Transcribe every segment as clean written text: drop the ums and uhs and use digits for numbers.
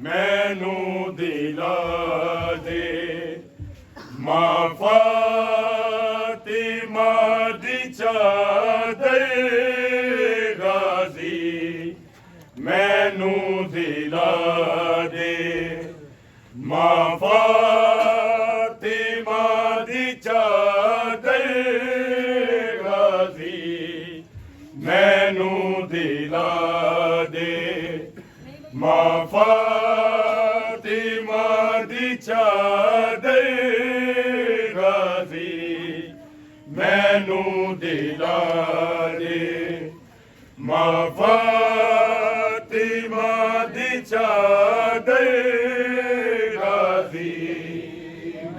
मैनू दिला दे मां फातिमा दी चादर गाजी मैनू दिला दे मां फातिमा दी चादर गाजी मैनू दिला दे मां फातिमा दी चादर गाजी मैनू दिला दे मां फातिमा दी चादर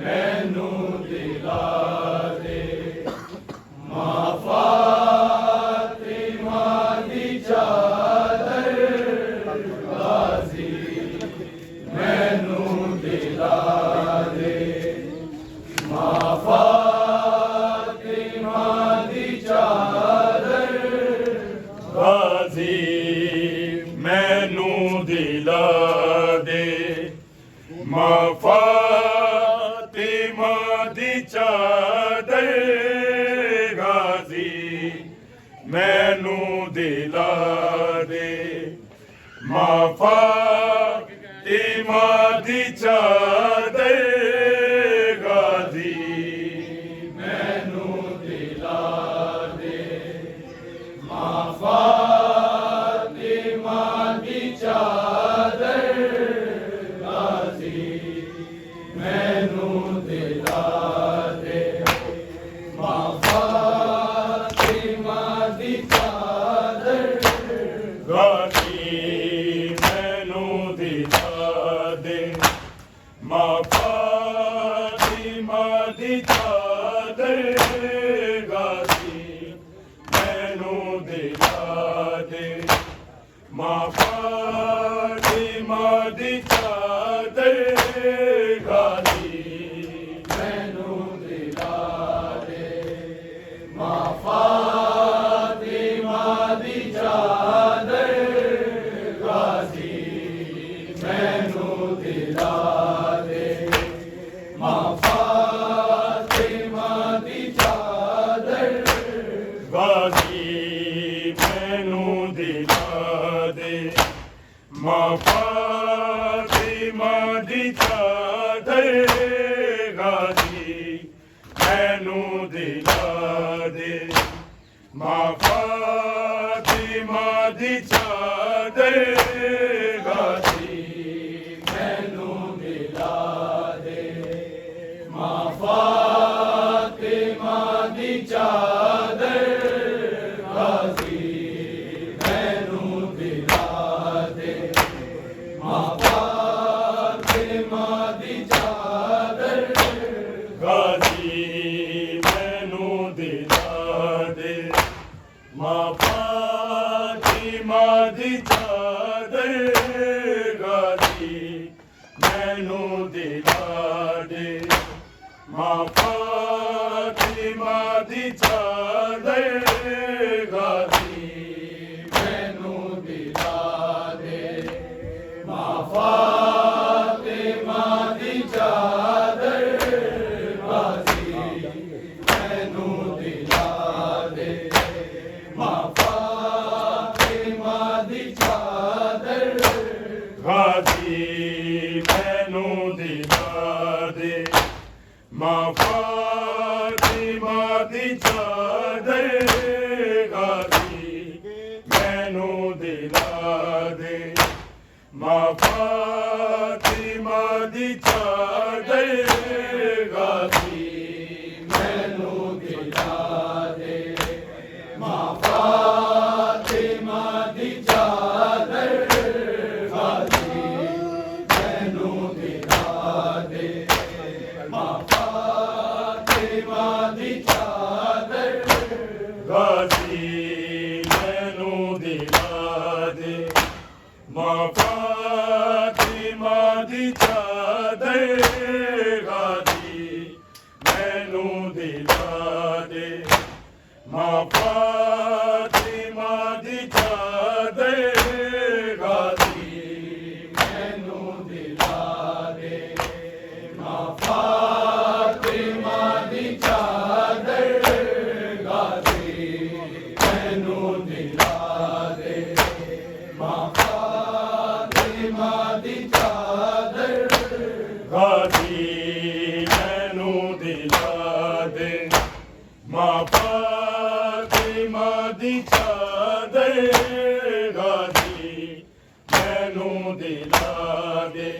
गाजी मैनू दिला दे मां फातिमा दी चादर मैनू दिला दे मां फातिमा दी चादर गाजी मैनू दिला दे मां फातिमा दी चादर गाजी मैनू दिला दे मां फातिमा दी चादर गाजी मैनू दिला दे मां फातिमा दी चादर गाजी मैनू दिला दे मां फातिमा दी चादर गाजी मैनू दिला दे मां फातिमा दी चादर गाजी मैनू दिला दे मां फातिमा दी चादर गाजी मैनू दिला दे मां फातिमा दी चादर गाजी मैनू दिला दे मां फातिमा दी चादर गाजी मैनू दिला दे मां फातिमा दी चादर गाजी मैनू दिला दे मां फातिमा दी चादर गाजी मैनू दिला दे मां फातिमा दी चादर गाजी मैनू दिला दे मां फातिमा दी चादर गाजी मैनू दिला दे मां फातिमा दी चादर गाजी मैनू दिला दे मां फातिमा दी चादर गाजी मैनू दिला ਦੀ ਚਾਦਰ ਗਾਜ਼ੀ ਮੈਨੂੰ ਦਿਲਾ ਦੇ ਮਾਂ ਫਾਤਿਮਾ ਦੀ ਚਾਦਰ ਗਾਜ਼ੀ ਮੈਨੂੰ ਦਿਲਾ ਦੇ ਮਾਂ ਫਾਤਿਮਾ ਦੀ ਚਾਦਰ ਗਾਜ਼ੀ ਮੈਨੂੰ ਦਿਲਾ ਦੇ ਮਾਂ ਫਾਤਿਮਾ ਦੀ ਚਾਦਰ ਗਾਜ਼ੀ ਮੈਨੂੰ ਦਿਲਾ ਦੇ ਮਾਂ ਫਾਤਿਮਾ ਦੀ ਚਾਦਰ ਗਾਜ਼ੀ ਮੈਨੂੰ ਦਿਲਾ ਦੇ ਮਾਂ ਫਾਤਿਮਾ ਦੀ ਚਾਦਰ ਗਾਜ਼ੀ ਮੈਨੂੰ ਦਿਲਾ ਦੇ ਮਾਂ ਫਾਤਿਮਾ ਦੀ ਚਾਦਰ ਗਾਜ਼ੀ ਮੈਨੂੰ ਦਿਲਾ ਦੇ ਮਾਂ ਫਾਤਿਮਾ ਦੀ ਚਾਦਰ ਗਾਜ਼ੀ ਮੈਨੂੰ ਦਿਲਾ ਦੇ ਮਾਂ ਫਾਤਿਮਾ ਦੀ ਚਾਦਰ ਗਾਜ਼ੀ ਮੈਨੂੰ ਦਿਲਾ ਦੇ ਮਾਂ ਫਾਤਿਮਾ ਦੀ ਚਾਦਰ ਗਾਜ਼ੀ ਮੈਨੂੰ ਦਿਲਾ ਦੇ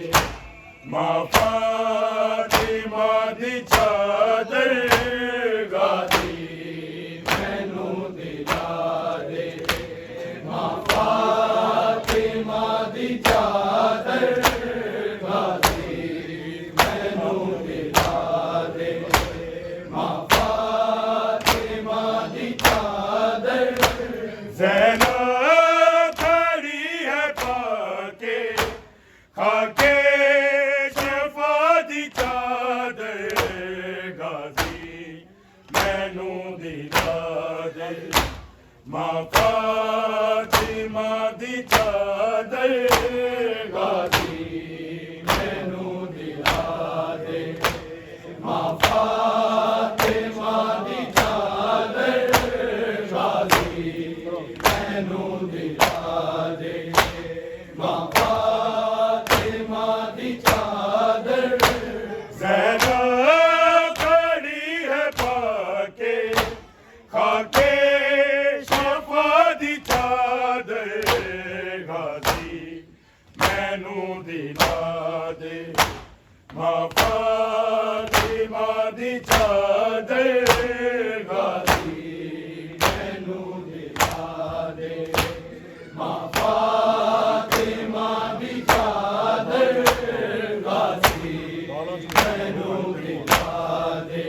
ਮਾਂ ਫਾਤਿਮਾ ਦੀ ਚਾਦਰ ਗਾਜ਼ੀ ਮੈਨੂੰ ਦਿਲਾ ਦੇ ਮਾਂ ਫਾਤਿਮਾ ਦੀ ਚਾਦਰ ਗਾਜ਼ੀ ਮੈਨੂੰ ਦਿਲਾ ਦੇ ਮਾਂ ਫਾਤਿਮਾ ਦੀ ਚਾਦਰ ज़ैनब खड़ी है पाके खाके शफा दी चादर गाजी मैनू दिला दे मां फातिमा दी चादर ਗਾਜ਼ੀ ਮੈਨੂੰ ਦਿਲਾ ਦੇ ਮਾਂ ਫਾਤਿਮਾ ਦੀ ਚਾਦਰ ਗਾਜ਼ੀ ਮੈਨੂੰ ਦਿਲਾ ਦੇ ਮਾਂ ਫਾਤਿਮਾ ਦੀ ਚਾਦਰ ज़ैनब खड़ी है पाके खाके शफा दी चादर गाजी मैनू दिला दे मां फातिमा दी चादर ਗਾਜ਼ੀ ਮੈਨੂੰ ਦਿਲਾ ਦੇ ਮਾਂ ਫਾਤਿਮਾ ਦੀ ਚਾਦਰ ਗਾਜ਼ੀ ਮੈਨੂੰ ਦਿਲਾ ਦੇ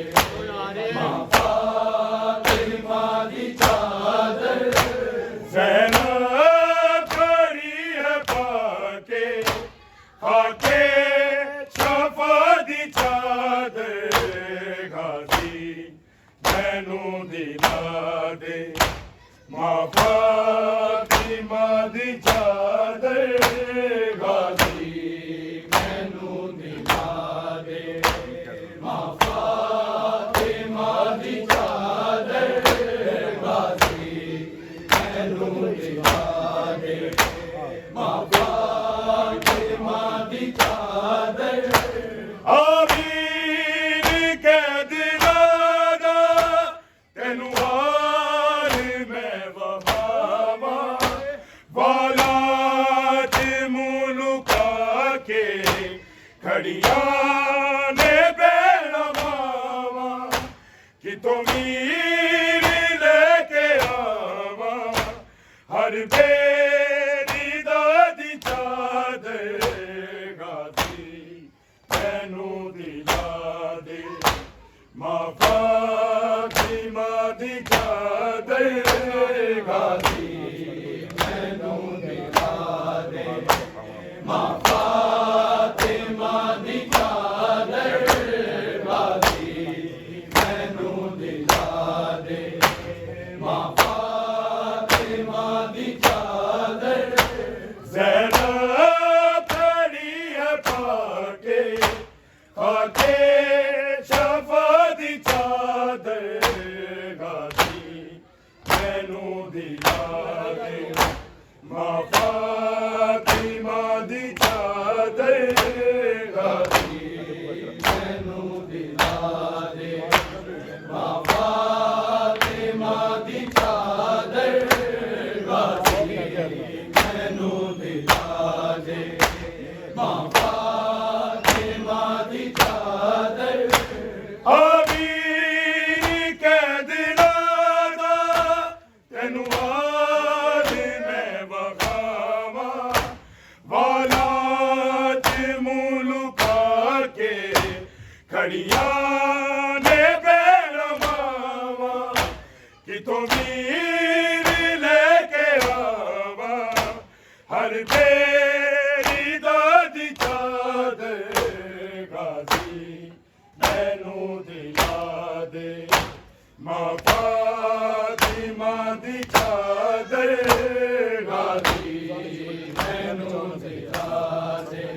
ਮਾਂ ਫਾਤਿਮਾ ਦੀ ਚਾਦਰ ज़ैनब खड़ी है पाके खाके शफा दी चादर गाजी मैनू दिला दे मां फातिमा दी चादर ਗਾਜ਼ੀ ਮੈਨੂੰ ਦਿਲਾ ਦੇ ਮਾਂ ਫਾਤਿਮਾ ਦੀ ਚਾਦਰ ਗਾਜ਼ੀ ਮੈਨੂੰ ਦਿਲਾ ਦੇ ਮਾਂ ਫਾਤਿਮਾ ਦੀ ਚਾਦਰ आमीन कह दिला दा तेनू हाल मैं वहावा वाला ते मुलुका के खड़िया ने बैना मावा कि तो मीर लेके आवा हर बेरी दादी चादर गाजी मैनू दिला दे मां फातिमा दी चादर गाजी ਮੈਨੂੰ ਦਿਲਾ ਦੇ ਮਾਂ ਫਾਤਿਮਾ ਦੀ ਚਾਦਰ ਗਾਜ਼ੀ ਮੈਨੂੰ ਦਿਲਾ ਦੇ ਮਾਂ ਫਾਤਿਮਾ ਦੀ ਚਾਦਰ ज़ैनब खड़ी है पाके खाके शफा दी चादर गाजी मैनू दिला दे मां मैनू दिला दे मां फातिमा दी चादर अमीर कैदिना दा तेनू आज मैं वखावा वाला च मुँह लुका के खड़िया ने पैर मावा कितों वीर लेके आवा हर बेरी दादी चादर गाजी मैनू दिला दे मां फातिमा दी चादर गाजी मैनू दिला दे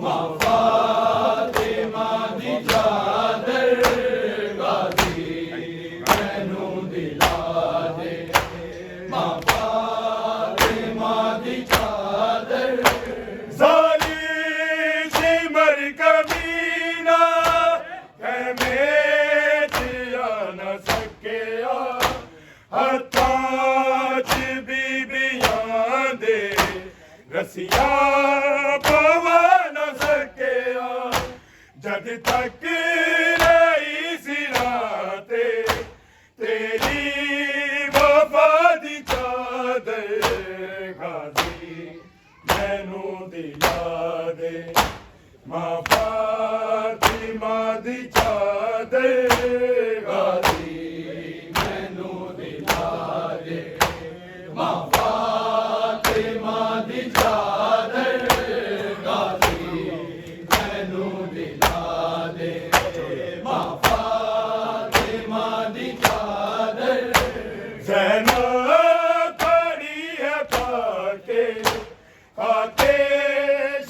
मां फातिमा दी चादर गाजी मैनू दिला दे मां फातिमा दी चादर जाली सिमर कमीना में जिया न सकिया हत्था च बीबियां दे रसिया पवा न सकिया जद तक रही सिराते तेरी वफा दी चादर गाजी मैनू दिला दे मां फातिमा दी चादर गाजी मैनू दिला दे मां फातिमा दी चादर गाजी मैनू दिला दे मां फातिमा दी चादर ज़ैनब खड़ी है पाके आके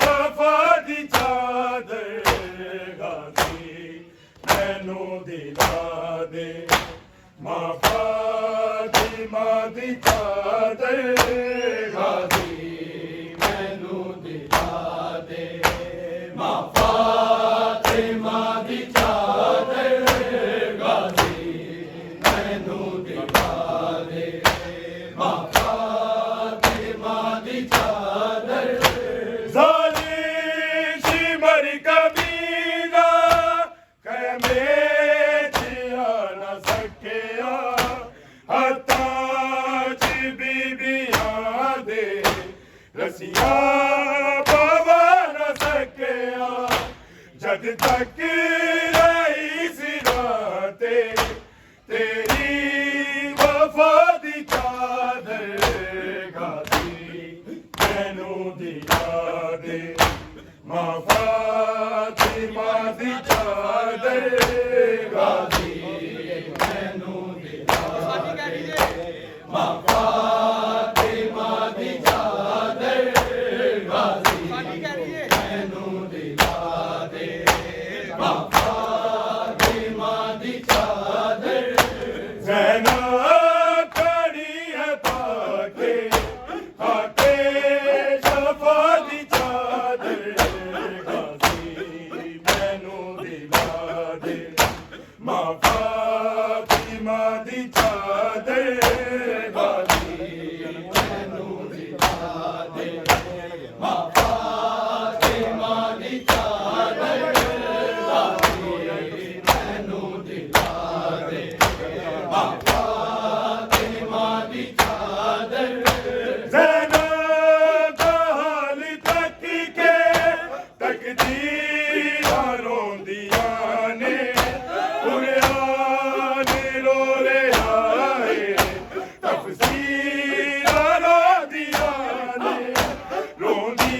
शफा दी चादर गाजी मैनू दिला दे मां फातिमा दी चादर गाजी मैनू दिला दे मां फातिमा दी चादर गाजी मैनू दिला दे मां फातिमा दी चादर जाली सिमर कमीना में जिया न सकिया हत्था च बीबियां दे रसिया पवा न सकिया जद तक रही सिराते तेरी वफा दी चादर गाजी मैनू दिला दे मां फातिमा दी चादर गाजी मैनू दिला दे मां फातिमा दी चादर गाजी मैनू दिला दे मां फातिमा दी चादर ज़ैनब खड़ी है पाके आके शफा दी चादर गाजी मैनू दिला दे मां फातिमा दी चादर गाजी मैनू दिला दे मां फातिमा दी चादर गाजी मैनू दिला दे मां फातिमा दी चादर ज़ैनब का हाल तक के तकदीरां रोंदियां ने कुरान रो रे आए तफसीरां रोंदियां ने रोंदी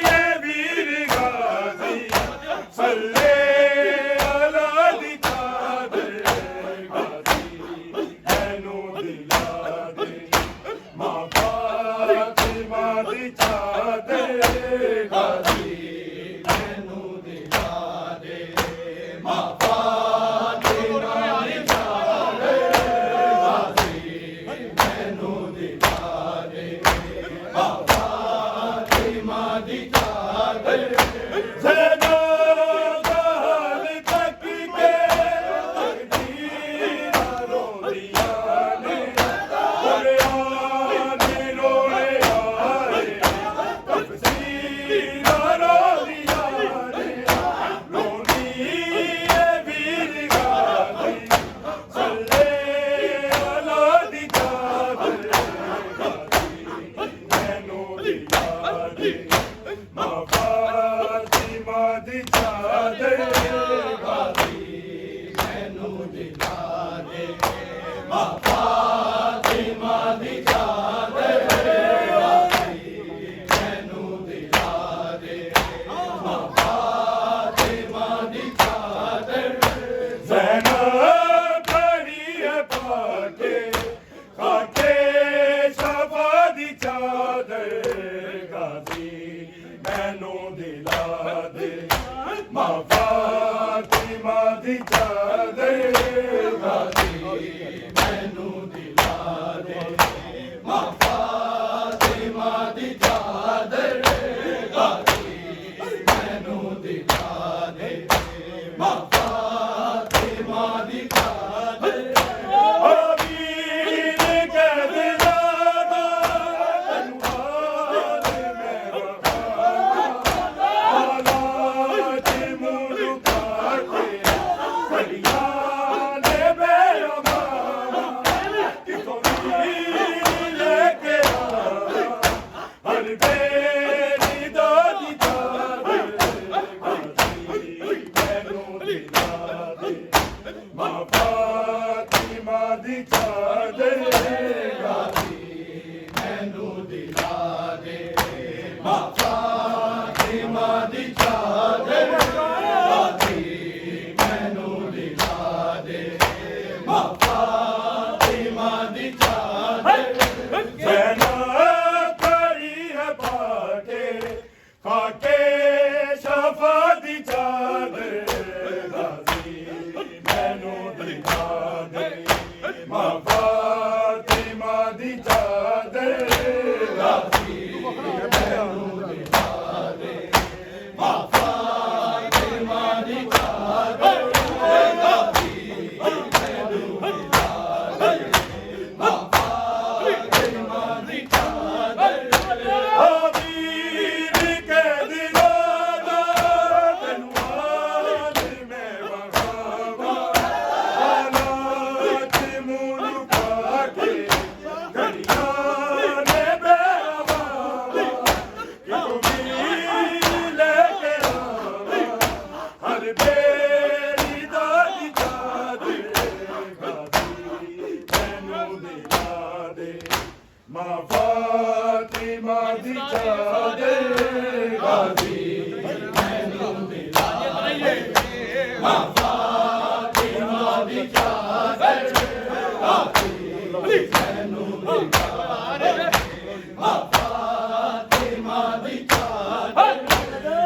है वीर गाजी सल्ले अला दी चादर गाजी मैनू दिला दे मां फातिमा दी चादर गाजी मैनू दिला दे मां फातिमा दी चादर गाजी मैनू दिला दे मां फातिमा दी चादर ज़ैनब का हाल तक के तकदीरां रोंदियां ने कुरान रो रे ਦੇ ਮਾਂ ਫਾਤਿਮਾ ਦੀ ਚਾਦਰ ਗਾਜ਼ੀ ਮੈਨੂੰ ਦਿਲਾ ਦੇ ਮਾਂ ਫਾਤਿਮਾ ਦੀ ਚਾਦਰ ਗਾਜ਼ੀ ਮੈਨੂੰ ਦਿਲਾ ਦੇ ਮਾਂ ਫਾਤਿਮਾ ਦੀ ਚਾਦਰ ਜ਼ੈਨਬ ਖੜੀ ਹੈ ਪਾਕੇ ਖਾਕੇ ਸ਼ਫਾ ਦੀ ਚਾਦਰ ਗਾਜ਼ੀ ਮੈਨੂੰ ਦਿਲਾ ਦੇ ਮਾਂ ਫਾਤਿਮਾ ਦੀ ਚਾਦਰ ਗਾਜ਼ੀ ਮੈਨੂੰ ਦਿਲਾ ਦੇ ਮਾਂ ਫਾਤਿਮਾ ਦੀ ਚਾਦਰ ਗਾਜ਼ੀ ਮੈਨੂੰ ਦਿਲਾ ਦੇ ਮਾਂ ਫਾਤਿਮਾ ਦੀ ਚਾਦਰ ਵੀਰ ਕਦ ਲਾਦਾ ਤਨਵਾਰ ਮੈਂ ਹਾਲਾਤ ਮੁਲਕਾ ਕੇ ਫੜੀਆਂ ਨੇ ਬੇਅਮਾਨਾ ਕਿਥੋਂ ਵੀਰ ਲੈ ਕੇ ਆਵਾਂ ਹਰ ਬੇਰੀ ਦਾਦੀ ਚਾਦਰ ਮੈਨੂੰ ਦਿਲਾ ਦੇ ਮਾਂ ਫਾਤਿਮਾ ਦੀ ਚਾਦਰ ਗਾਜ਼ੀ ਮੈਨੂੰ ਦਿਲਾ ਦੇ ਮਾਂ ਫਾਤਿਮਾ ਦੀ ਚਾਦਰ ਗਾਜ਼ੀ ਮੈਨੂੰ ਦਿਲਾ ਦੇ ਮਾਂ ਫਾਤਿਮਾ ਦੀ ਚਾਦਰ ਜ਼ੈਨਬ ਖੜੀ ਹੈ ਪਾਕੇ ਖਾਕੇ ਸ਼ਫਾ ਦੀ ਚਾਦਰ ਗਾਜ਼ੀ ਮੈਨੂੰ ਦਿਖਾ ਦੇ ਮਾਂ ਫਾਤਿਮਾ ਦੀ ਚਾਦਰ ਗਾਜ਼ੀ ਮੈਨੂੰ ਦਿਲਾ ਦੇ ਮਾਂ ਫਾਤਿਮਾ ਦੀ ਚਾਦਰ ਗਾਜ਼ੀ ਮੈਨੂੰ ਦਿਲਾ ਦੇ ਮਾਂ ਫਾਤਿਮਾ ਦੀ ਚਾਦਰ ਵੀਰ ਕਦ ਲਾਦਾ ਤਨਵਾਰ ਮੈਂ ਵਹਾਵਾਂ ਹਾਲਾਤ ਮੁਲਕਾ ਕੇ ਘੜੀਆਂ ਨੇ ਬੇਅਮਾਨਾ ਕਿਥੋਂ ਵੀਰ ਲੈ ਕੇ ਆਵਾਂ ਹਰ ਬੇਰੀ ਦਾਦੀ ਚਾਦਰ ਗਾਜ਼ੀ ਮੈਨੂੰ ਦਿਲਾ ਦੇ ਮਾਂ ਫਾਤਿਮਾ ਦੀ ਚਾਦਰ ਗਾਜ਼ੀ ਮੈਨੂੰ ਦਿਲਾ ਦੇ ਮਾਂ ਫਾਤਿਮਾ ਦੀ ਚਾਦਰ ਗਾਜ਼ੀ ਮੈਨੂੰ ਦਿਲਾ ਦੇ ਮਾਂ ਫਾਤਿਮਾ ਦੀ ਚਾਦਰ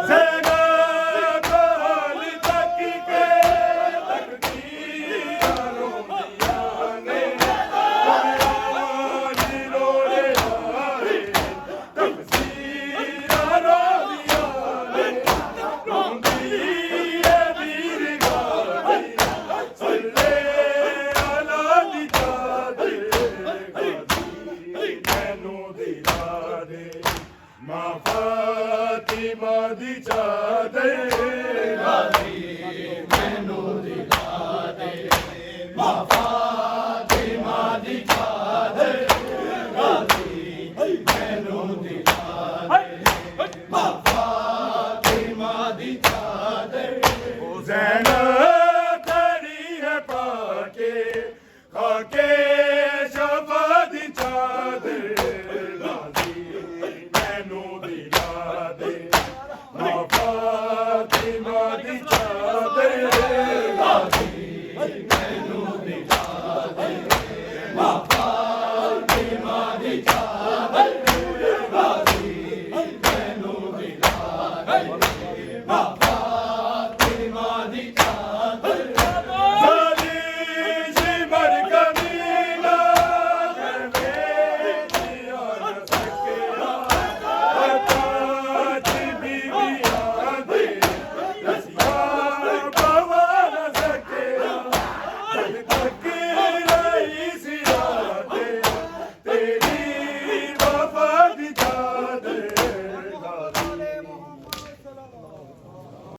ਜ਼ੈਨਬ ਹਾਲ ਤੱਕ ਕੇ ਤਕਦੀਰਾਂ ਰੋਂਦੀਆਂ ਨੇ ਕੁਰਾਨ ਰੋਲੇ ਆਏ ਤਫਸੀਰਾਂ ਰੋਂਦੀਆਂ ਨੇ ਰੋਂਦੀ ਏ ਵੀਰ ਗਾਜ਼ੀ ਸੱਲੇ ਅਲਾ ਦੀ ਚਾਦਰ ਗਾਜ਼ੀ ਮੈਨੂੰ ਦਿਲਾ ਦੇ ਮਾਂ ਫਾਤਿਮਾ ਦੀ ਚਾਦਰ ਗਾਜ਼ੀ ਮੈਨੂੰ ਦਿਲਾ ਦੇ ਮਾਂ ਫਾਤਿਮਾ ਦੀ ਚਾਦਰ ਗਾਜ਼ੀ ਮੈਨੂੰ ਦਿਲਾ ਦੇ ਮਾਂ ਫਾਤਿਮਾ ਦੀ ਚਾਦਰ ਜ਼ੈਨਬ ਖੜੀ ਹੈ ਪਾਕੇ ਖਾਕੇ ਸ਼ਫਾ ਦੀ ਚਾਦਰ ਗਾਜ਼ੀ ਮੈਨੂੰ ਦਿਲਾ ਦੇ ਮਾਂ ਫਾਤਿਮਾ ਦੀ ਚਾਦਰ ਗਾਜ਼ੀ ਮੈਨੂੰ ਦਿਲਾ ਦੇ ਮਾਂ ਫਾਤਿਮਾ ਦੀ ਚਾਦਰ